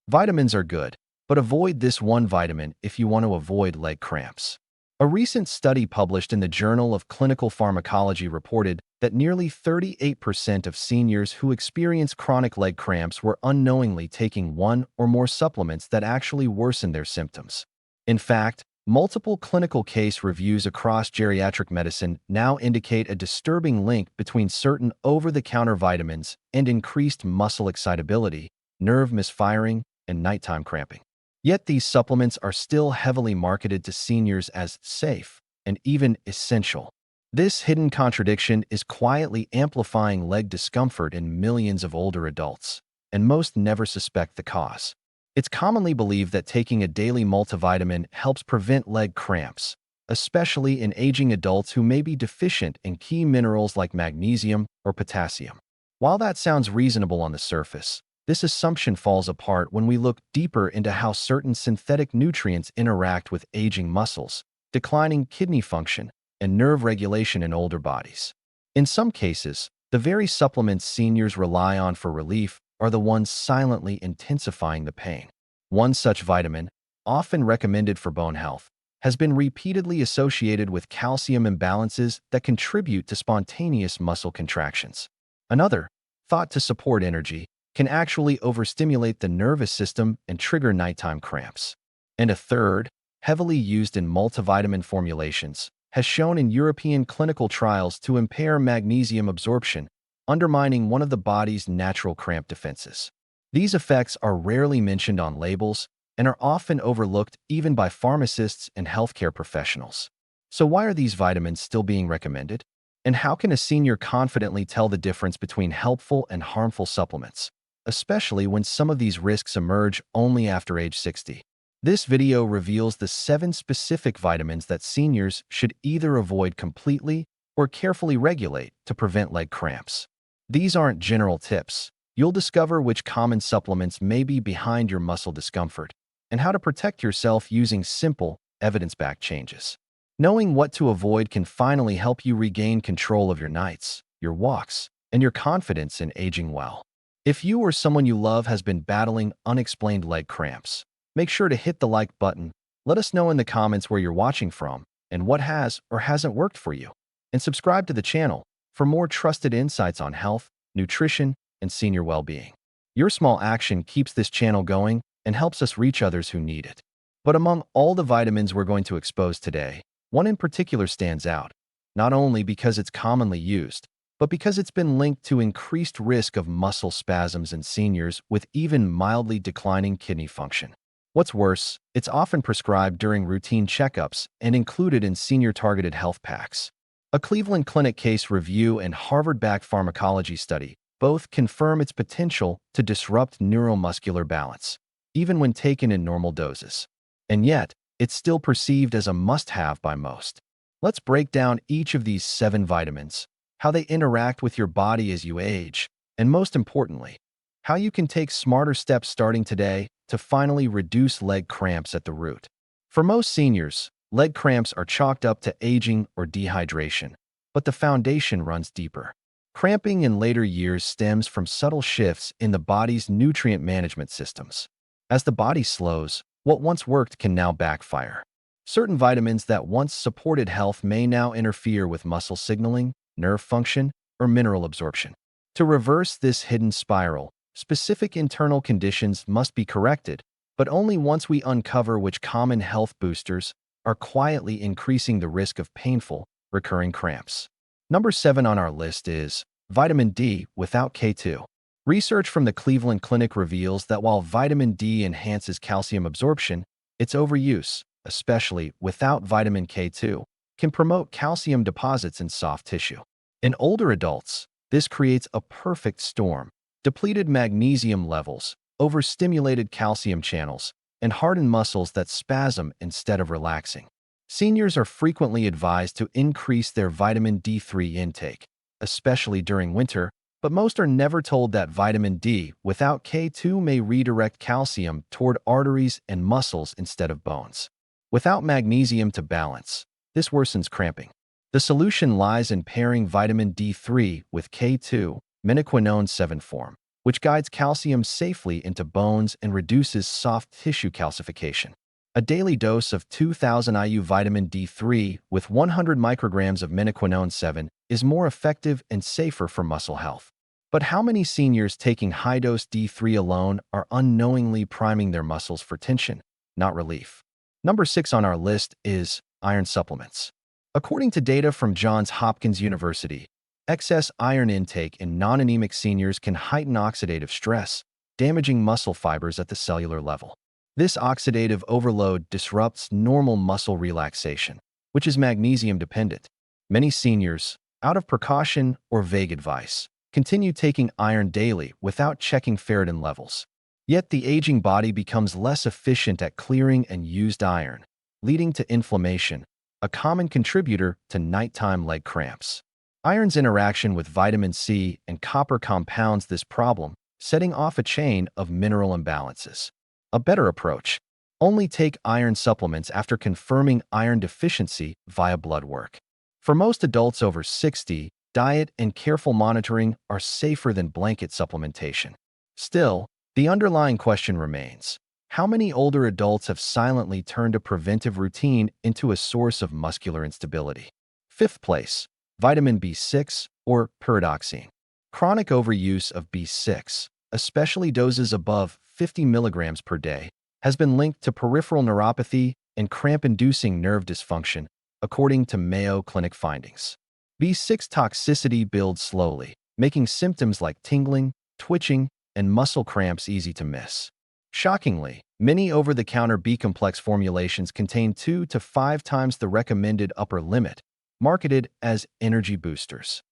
Vitamins are good, but avoid this one vitamin if you want to avoid leg cramps. A recent study published in the Journal of Clinical Pharmacology reported that nearly 38% of seniors who experience chronic leg cramps were unknowingly taking one or more supplements that actually worsened their symptoms. In fact, multiple clinical case reviews across geriatric medicine now indicate a disturbing link between certain over-the-counter vitamins and increased muscle excitability, nerve misfiring, and nighttime cramping. Yet these supplements are still heavily marketed to seniors as safe and even essential. This hidden contradiction is quietly amplifying leg discomfort in millions of older adults, and most never suspect the cause. It's commonly believed that taking a daily multivitamin helps prevent leg cramps, especially in aging adults who may be deficient in key minerals like magnesium or potassium. While that sounds reasonable on the surface, this assumption falls apart when we look deeper into how certain synthetic nutrients interact with aging muscles, declining kidney function, and nerve regulation in older bodies. In some cases, the very supplements seniors rely on for relief are the ones silently intensifying the pain. One such vitamin, often recommended for bone health, has been repeatedly associated with calcium imbalances that contribute to spontaneous muscle contractions. Another, thought to support energy, can actually overstimulate the nervous system and trigger nighttime cramps. And a third, heavily used in multivitamin formulations, has shown in European clinical trials to impair magnesium absorption, undermining one of the body's natural cramp defenses. These effects are rarely mentioned on labels and are often overlooked even by pharmacists and healthcare professionals. So why are these vitamins still being recommended? And how can a senior confidently tell the difference between helpful and harmful supplements, especially when some of these risks emerge only after age 60? This video reveals the 7 specific vitamins that seniors should either avoid completely or carefully regulate to prevent leg cramps. These aren't general tips. You'll discover which common supplements may be behind your muscle discomfort and how to protect yourself using simple, evidence-backed changes. Knowing what to avoid can finally help you regain control of your nights, your walks, and your confidence in aging well. If you or someone you love has been battling unexplained leg cramps, make sure to hit the like button. Let us know in the comments where you're watching from and what has or hasn't worked for you. And subscribe to the channel for more trusted insights on health, nutrition, and senior well-being. Your small action keeps this channel going and helps us reach others who need it. But among all the vitamins we're going to expose today, one in particular stands out, not only because it's commonly used, but because it's been linked to increased risk of muscle spasms in seniors with even mildly declining kidney function. What's worse, it's often prescribed during routine checkups and included in senior-targeted health packs. A Cleveland Clinic case review and Harvard-backed pharmacology study both confirm its potential to disrupt neuromuscular balance, even when taken in normal doses. And yet, it's still perceived as a must-have by most. Let's break down each of these 7 vitamins, how they interact with your body as you age, and most importantly, how you can take smarter steps starting today to finally reduce leg cramps at the root. For most seniors, leg cramps are chalked up to aging or dehydration, but the foundation runs deeper. Cramping in later years stems from subtle shifts in the body's nutrient management systems. As the body slows, what once worked can now backfire. Certain vitamins that once supported health may now interfere with muscle signaling, nerve function, or mineral absorption. To reverse this hidden spiral, specific internal conditions must be corrected, but only once we uncover which common health boosters are quietly increasing the risk of painful, recurring cramps. Number 7 on our list is vitamin D without K2. Research from the Cleveland Clinic reveals that while vitamin D enhances calcium absorption, its overuse, especially without vitamin K2, can promote calcium deposits in soft tissue. In older adults, this creates a perfect storm: depleted magnesium levels, overstimulated calcium channels, and hardened muscles that spasm instead of relaxing. Seniors are frequently advised to increase their vitamin D3 intake, especially during winter, but most are never told that vitamin D without K2 may redirect calcium toward arteries and muscles instead of bones. Without magnesium to balance, this worsens cramping. The solution lies in pairing vitamin D3 with K2, menaquinone 7 form. which guides calcium safely into bones and reduces soft tissue calcification. A daily dose of 2,000 IU vitamin D3 with 100 micrograms of menaquinone 7 is more effective and safer for muscle health. But how many seniors taking high-dose D3 alone are unknowingly priming their muscles for tension, not relief? Number 6 on our list is iron supplements. According to data from Johns Hopkins University, excess iron intake in non-anemic seniors can heighten oxidative stress, damaging muscle fibers at the cellular level. This oxidative overload disrupts normal muscle relaxation, which is magnesium-dependent. Many seniors, out of precaution or vague advice, continue taking iron daily without checking ferritin levels. Yet the aging body becomes less efficient at clearing and used iron, leading to inflammation, a common contributor to nighttime leg cramps. Iron's interaction with vitamin C and copper compounds this problem, setting off a chain of mineral imbalances. A better approach: only take iron supplements after confirming iron deficiency via blood work. For most adults over 60, diet and careful monitoring are safer than blanket supplementation. Still, the underlying question remains: how many older adults have silently turned a preventive routine into a source of muscular instability? Fifth place, vitamin B6 or pyridoxine. Chronic overuse of B6, especially doses above 50 milligrams per day, has been linked to peripheral neuropathy and cramp-inducing nerve dysfunction, according to Mayo Clinic findings. B6 toxicity builds slowly, making symptoms like tingling, twitching, and muscle cramps easy to miss. Shockingly, many over-the-counter B-complex formulations contain 2 to 5 times the recommended upper limit, marketed as energy boosters.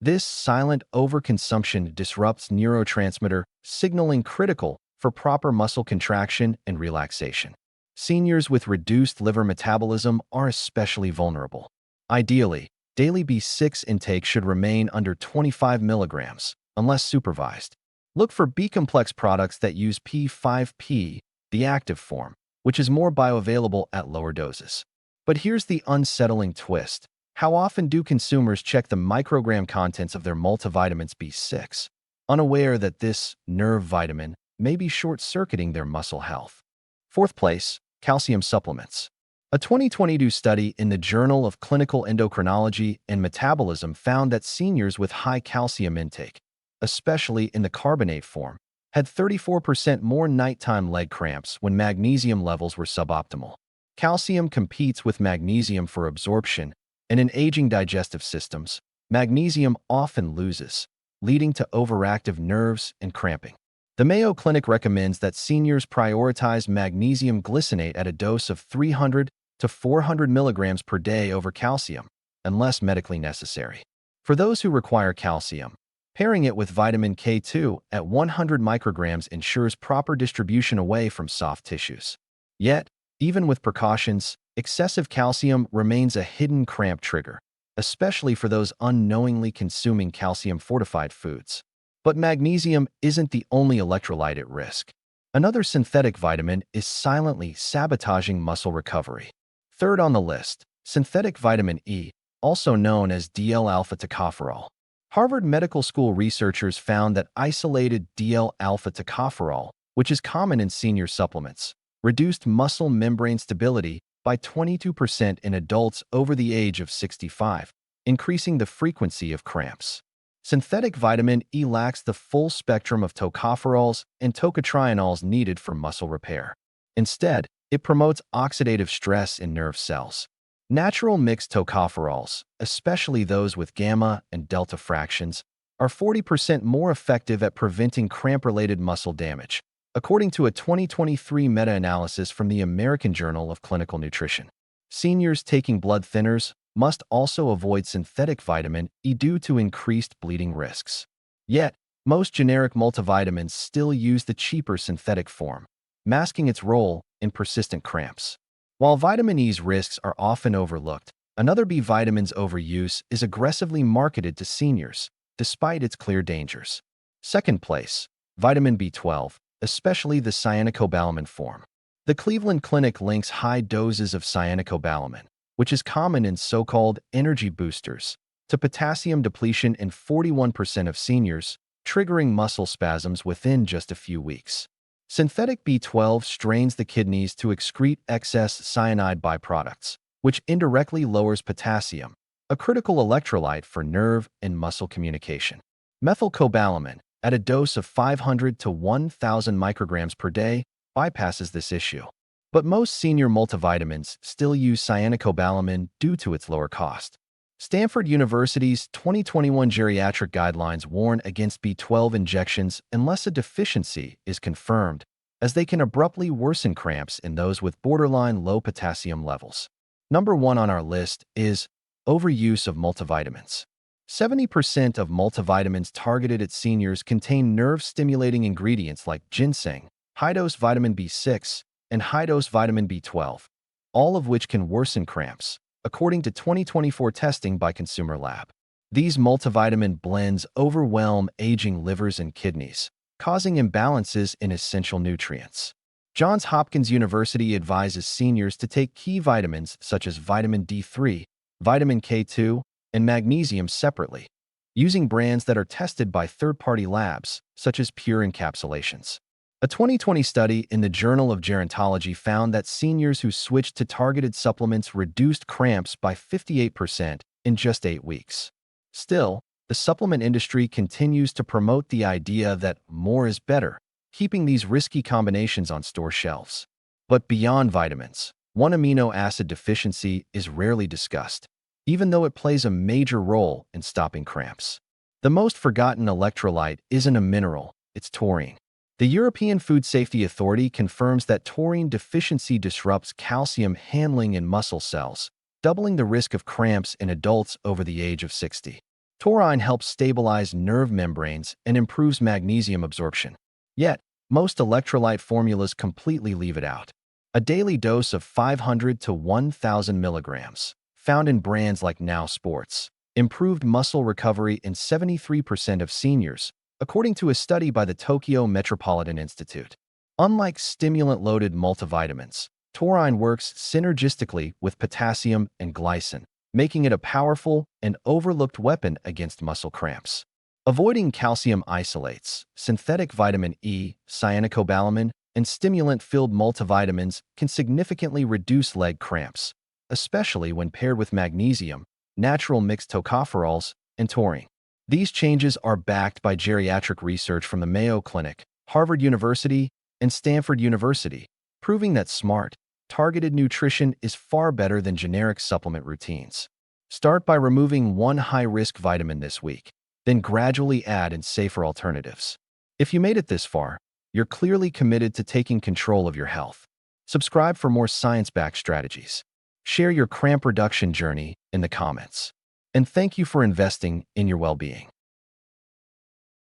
This silent overconsumption disrupts neurotransmitter signaling critical for proper muscle contraction and relaxation. Seniors with reduced liver metabolism are especially vulnerable. Ideally, daily B6 intake should remain under 25 milligrams, unless supervised. Look for B-complex products that use P5P, the active form, which is more bioavailable at lower doses. But here's the unsettling twist. How often do consumers check the microgram contents of their multivitamins B6, unaware that this nerve vitamin may be short-circuiting their muscle health? Fourth place, calcium supplements. A 2022 study in the Journal of Clinical Endocrinology and Metabolism found that seniors with high calcium intake, especially in the carbonate form, had 34% more nighttime leg cramps when magnesium levels were suboptimal. Calcium competes with magnesium for absorption, and in aging digestive systems, magnesium often loses, leading to overactive nerves and cramping. The Mayo Clinic recommends that seniors prioritize magnesium glycinate at a dose of 300 to 400 milligrams per day over calcium, unless medically necessary. For those who require calcium, pairing it with vitamin K2 at 100 micrograms ensures proper distribution away from soft tissues. Yet, even with precautions, excessive calcium remains a hidden cramp trigger, especially for those unknowingly consuming calcium-fortified foods. But magnesium isn't the only electrolyte at risk. Another synthetic vitamin is silently sabotaging muscle recovery. Third on the list, synthetic vitamin E, also known as DL-alpha tocopherol. Harvard Medical School researchers found that isolated DL-alpha tocopherol, which is common in senior supplements, reduced muscle membrane stability by 22% in adults over the age of 65, increasing the frequency of cramps. Synthetic vitamin E lacks the full spectrum of tocopherols and tocotrienols needed for muscle repair. Instead, it promotes oxidative stress in nerve cells. Natural mixed tocopherols, especially those with gamma and delta fractions, are 40% more effective at preventing cramp-related muscle damage, according to a 2023 meta-analysis from the American Journal of Clinical Nutrition. Seniors taking blood thinners must also avoid synthetic vitamin E due to increased bleeding risks. Yet, most generic multivitamins still use the cheaper synthetic form, masking its role in persistent cramps. While vitamin E's risks are often overlooked, another B vitamin's overuse is aggressively marketed to seniors, despite its clear dangers. Second place, vitamin B12, especially the cyanocobalamin form. The Cleveland Clinic links high doses of cyanocobalamin, which is common in so-called energy boosters, to potassium depletion in 41% of seniors, triggering muscle spasms within just a few weeks. Synthetic B12 strains the kidneys to excrete excess cyanide byproducts, which indirectly lowers potassium, a critical electrolyte for nerve and muscle communication. Methylcobalamin, at a dose of 500 to 1,000 micrograms per day, bypasses this issue. But most senior multivitamins still use cyanocobalamin due to its lower cost. Stanford University's 2021 geriatric guidelines warn against B12 injections unless a deficiency is confirmed, as they can abruptly worsen cramps in those with borderline low potassium levels. Number 1 on our list is overuse of multivitamins. 70% of multivitamins targeted at seniors contain nerve-stimulating ingredients like ginseng, high-dose vitamin B6, and high-dose vitamin B12, all of which can worsen cramps, according to 2024 testing by Consumer Lab. These multivitamin blends overwhelm aging livers and kidneys, causing imbalances in essential nutrients. Johns Hopkins University advises seniors to take key vitamins such as vitamin D3, vitamin K2, and magnesium separately, using brands that are tested by third-party labs, such as Pure Encapsulations. A 2020 study in the Journal of Gerontology found that seniors who switched to targeted supplements reduced cramps by 58% in just 8 weeks. Still, the supplement industry continues to promote the idea that more is better, keeping these risky combinations on store shelves. But beyond vitamins, one amino acid deficiency is rarely discussed, even though it plays a major role in stopping cramps. The most forgotten electrolyte isn't a mineral, it's taurine. The European Food Safety Authority confirms that taurine deficiency disrupts calcium handling in muscle cells, doubling the risk of cramps in adults over the age of 60. Taurine helps stabilize nerve membranes and improves magnesium absorption. Yet, most electrolyte formulas completely leave it out. A daily dose of 500 to 1,000 milligrams, found in brands like Now Sports, improved muscle recovery in 73% of seniors, according to a study by the Tokyo Metropolitan Institute. Unlike stimulant-loaded multivitamins, taurine works synergistically with potassium and glycine, making it a powerful and overlooked weapon against muscle cramps. Avoiding calcium isolates, synthetic vitamin E, cyanocobalamin, and stimulant-filled multivitamins can significantly reduce leg cramps, especially when paired with magnesium, natural mixed tocopherols, and taurine. These changes are backed by geriatric research from the Mayo Clinic, Harvard University, and Stanford University, proving that smart, targeted nutrition is far better than generic supplement routines. Start by removing one high-risk vitamin this week, then gradually add in safer alternatives. If you made it this far, you're clearly committed to taking control of your health. Subscribe for more science-backed strategies. Share your cramp reduction journey in the comments. And thank you for investing in your well-being.